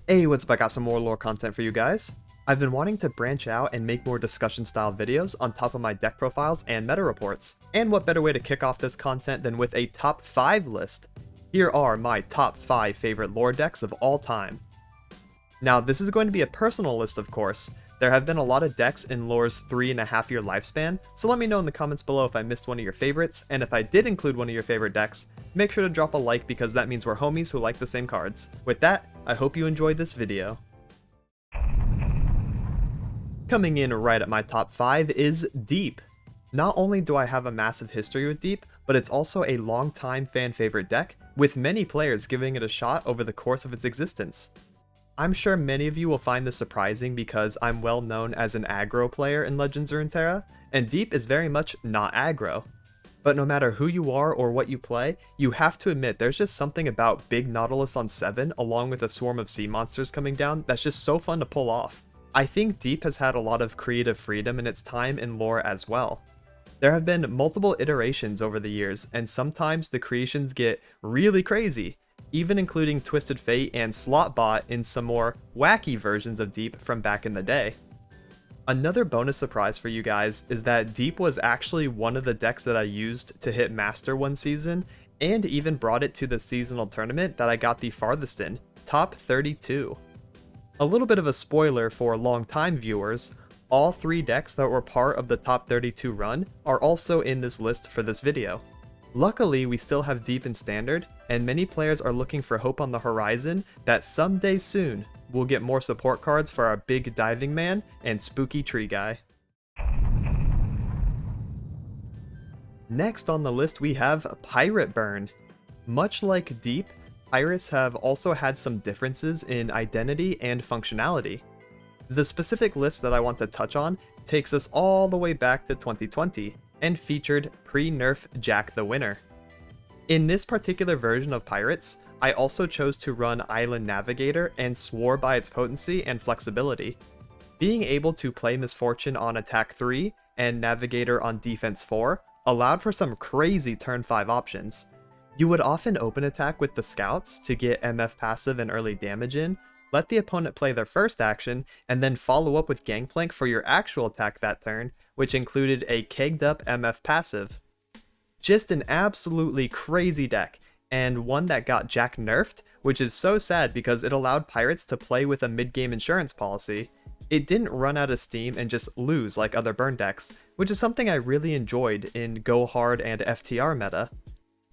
Hey, what's up? I got some more lore content for you guys. I've been wanting to branch out and make more discussion style videos on top of my deck profiles and meta reports. And what better way to kick off this content than with a top 5 list? Here are my top 5 favorite lore decks of all time. Now this is going to be a personal list, of course. There have been a lot of decks in lore's 3.5 year lifespan, so let me know in the comments below if I missed one of your favorites, and if I did include one of your favorite decks, make sure to drop a like because that means we're homies who like the same cards. With that, I hope you enjoyed this video. Coming in right at my top 5 is Deep. Not only do I have a massive history with Deep, but it's also a long-time fan favorite deck, with many players giving it a shot over the course of its existence. I'm sure many of you will find this surprising because I'm well known as an aggro player in Legends of Runeterra, and Deep is very much not aggro. But no matter who you are or what you play, you have to admit there's just something about Big Nautilus on 7 along with a swarm of sea monsters coming down that's just so fun to pull off. I think Deep has had a lot of creative freedom in its time in lore as well. There have been multiple iterations over the years, and sometimes the creations get really crazy, even including Twisted Fate and Slotbot in some more wacky versions of Deep from back in the day. Another bonus surprise for you guys is that Deep was actually one of the decks that I used to hit Master one season, and even brought it to the seasonal tournament that I got the farthest in, top 32. A little bit of a spoiler for long-time viewers, all 3 decks that were part of the top 32 run are also in this list for this video. Luckily, we still have Deep in Standard, and many players are looking for hope on the horizon that someday soon we'll get more support cards for our big diving man and spooky tree guy. Next on the list we have Pirate Burn. Much like Deep, pirates have also had some differences in identity and functionality. The specific list that I want to touch on takes us all the way back to 2020 and featured pre-nerf Jack the Winner. In this particular version of Pirates, I also chose to run Island Navigator and swore by its potency and flexibility. Being able to play Misfortune on attack 3 and Navigator on defense 4 allowed for some crazy turn 5 options. You would often open attack with the scouts to get MF passive and early damage in, let the opponent play their first action, and then follow up with Gangplank for your actual attack that turn, which included a kegged up MF passive. Just an absolutely crazy deck, and one that got Jack nerfed, which is so sad because it allowed pirates to play with a mid-game insurance policy. It didn't run out of steam and just lose like other burn decks, which is something I really enjoyed in Go Hard and FTR meta.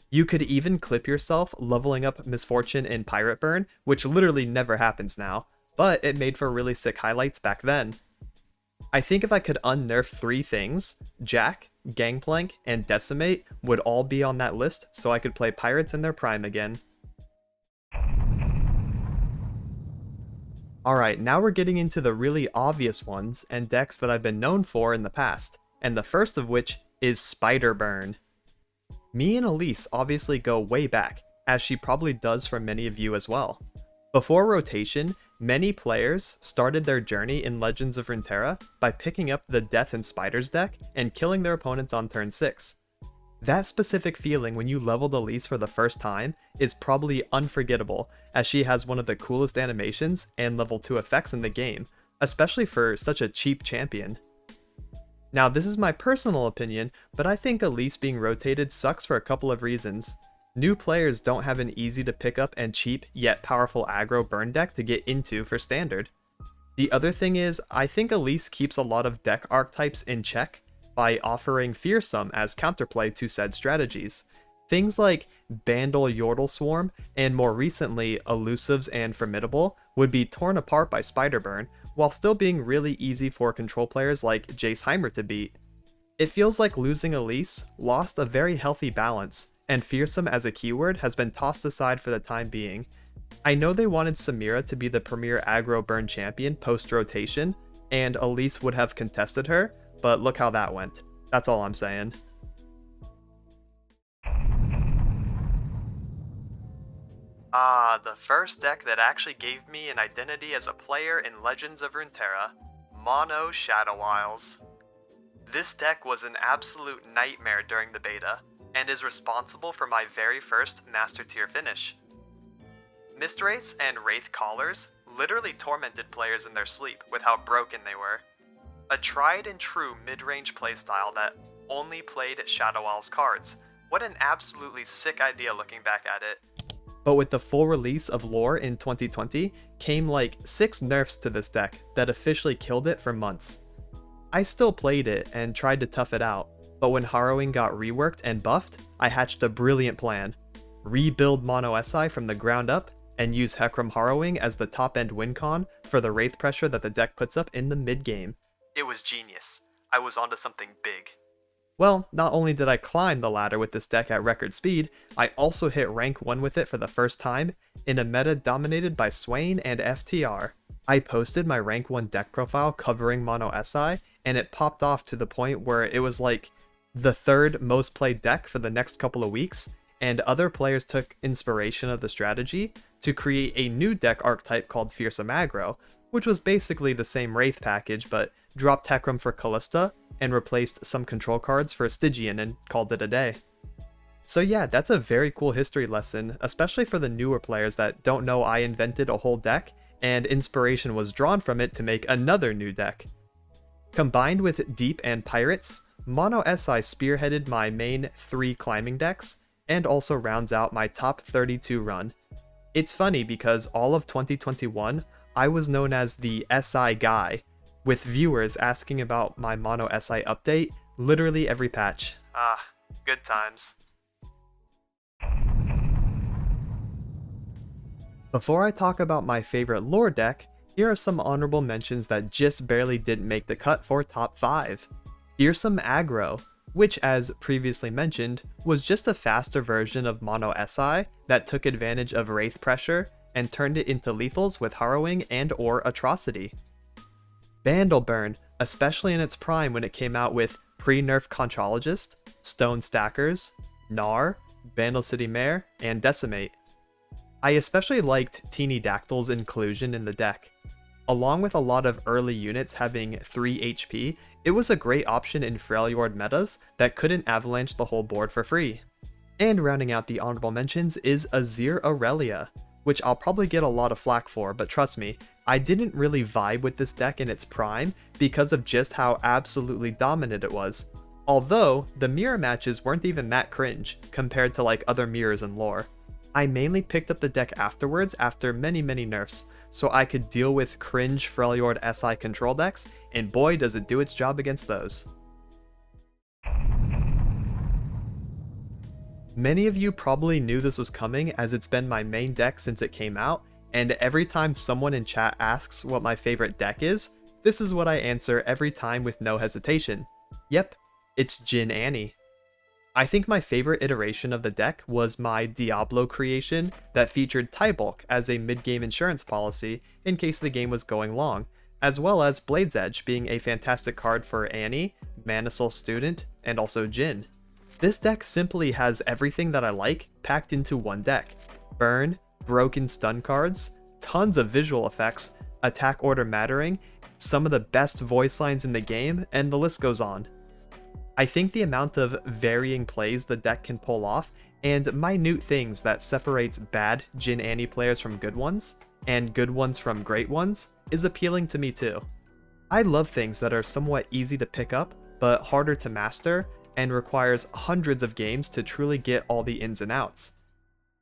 You could even clip yourself leveling up Misfortune in Pirate Burn, which literally never happens now, but it made for really sick highlights back then. I think if I could unnerf 3 things, Jack, Gangplank, and Decimate would all be on that list so I could play pirates in their prime again. Alright, now we're getting into the really obvious ones and decks that I've been known for in the past, and the first of which is Spider Burn. Me and Elise obviously go way back, as she probably does for many of you as well. Before rotation, many players started their journey in Legends of Runeterra by picking up the Death and Spiders deck and killing their opponents on turn 6. That specific feeling when you leveled Elise for the first time is probably unforgettable, as she has one of the coolest animations and level 2 effects in the game, especially for such a cheap champion. Now this is my personal opinion, but I think Elise being rotated sucks for a couple of reasons. New players don't have an easy to pick up and cheap yet powerful aggro burn deck to get into for standard. The other thing is, I think Elise keeps a lot of deck archetypes in check by offering Fearsome as counterplay to said strategies. Things like Bandle Yordle Swarm, and more recently Elusives and Formidable, would be torn apart by Spider Burn, while still being really easy for control players like Jace Heimer to beat. It feels like losing Elise lost a very healthy balance, and Fearsome as a keyword has been tossed aside for the time being. I know they wanted Samira to be the premier aggro burn champion post-rotation, and Elise would have contested her, but look how that went. That's all I'm saying. The first deck that actually gave me an identity as a player in Legends of Runeterra, Mono Shadow Isles. This deck was an absolute nightmare during the beta, and is responsible for my very first Master Tier finish. Mist Wraiths and Wraith Callers literally tormented players in their sleep with how broken they were. A tried and true mid-range playstyle that only played Shadow Isle's cards. What an absolutely sick idea looking back at it. But with the full release of lore in 2020 came like 6 nerfs to this deck that officially killed it for months. I still played it and tried to tough it out, but when Harrowing got reworked and buffed, I hatched a brilliant plan. Rebuild Mono SI from the ground up and use Hecarim Harrowing as the top end win con for the Wraith pressure that the deck puts up in the mid game. It was genius. I was onto something big. Well, not only did I climb the ladder with this deck at record speed, I also hit rank 1 with it for the first time in a meta dominated by Swain and FTR. I posted my rank 1 deck profile covering Mono SI, and it popped off to the point where it was like the 3rd most played deck for the next couple of weeks, and other players took inspiration of the strategy to create a new deck archetype called Fearsome Aggro, which was basically the same Wraith package but dropped Hecarim for Callista and replaced some control cards for Stygian and called it a day. So yeah, that's a very cool history lesson, especially for the newer players that don't know I invented a whole deck and inspiration was drawn from it to make another new deck. Combined with Deep and Pirates, Mono SI spearheaded my main 3 climbing decks and also rounds out my top 32 run. It's funny because all of 2021, I was known as the SI guy, with viewers asking about my Mono SI update literally every patch. Ah, good times. Before I talk about my favorite lore deck, here are some honorable mentions that just barely didn't make the cut for top 5. Fearsome Aggro, which as previously mentioned, was just a faster version of Mono SI that took advantage of Wraith pressure and turned it into lethals with Harrowing and or Atrocity. Bandleburn, especially in its prime when it came out with pre-nerf Conchologist, Stone Stackers, Gnar, Vandal City Mare, and Decimate. I especially liked Teeny Dactyl's inclusion in the deck. Along with a lot of early units having 3 HP, it was a great option in Freljord metas that couldn't avalanche the whole board for free. And rounding out the honorable mentions is Azir Aurelia, which I'll probably get a lot of flack for, but trust me, I didn't really vibe with this deck in its prime because of just how absolutely dominant it was. Although, the mirror matches weren't even that cringe compared to like other mirrors in lore. I mainly picked up the deck afterwards after many nerfs, so I could deal with cringe Freljord SI control decks, and boy does it do its job against those. Many of you probably knew this was coming as it's been my main deck since it came out, and every time someone in chat asks what my favorite deck is, this is what I answer every time with no hesitation. Yep, it's Jhin Annie. I think my favorite iteration of the deck was my Diablo creation that featured Tybulk as a mid-game insurance policy in case the game was going long, as well as Blade's Edge being a fantastic card for Annie, Mana Soul Student, and also Jhin. This deck simply has everything that I like packed into one deck. Burn, broken stun cards, tons of visual effects, attack order mattering, some of the best voice lines in the game, and the list goes on. I think the amount of varying plays the deck can pull off, and minute things that separates bad Jhin Annie players from good ones, and good ones from great ones, is appealing to me too. I love things that are somewhat easy to pick up, but harder to master, and requires hundreds of games to truly get all the ins and outs.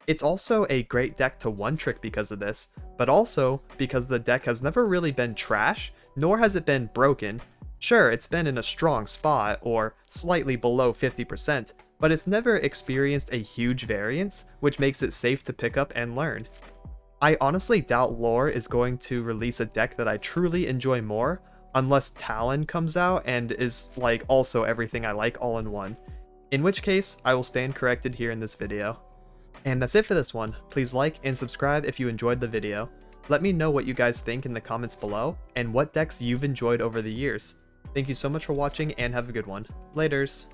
It's also a great deck to one-trick because of this, but also because the deck has never really been trash, nor has it been broken. Sure, it's been in a strong spot, or slightly below 50%, but it's never experienced a huge variance, which makes it safe to pick up and learn. I honestly doubt Lore is going to release a deck that I truly enjoy more, unless Talon comes out and is like also everything I like all in one, in which case I will stand corrected here in this video. And that's it for this one. Please like and subscribe if you enjoyed the video. Let me know what you guys think in the comments below, and what decks you've enjoyed over the years. Thank you so much for watching and have a good one. Laters!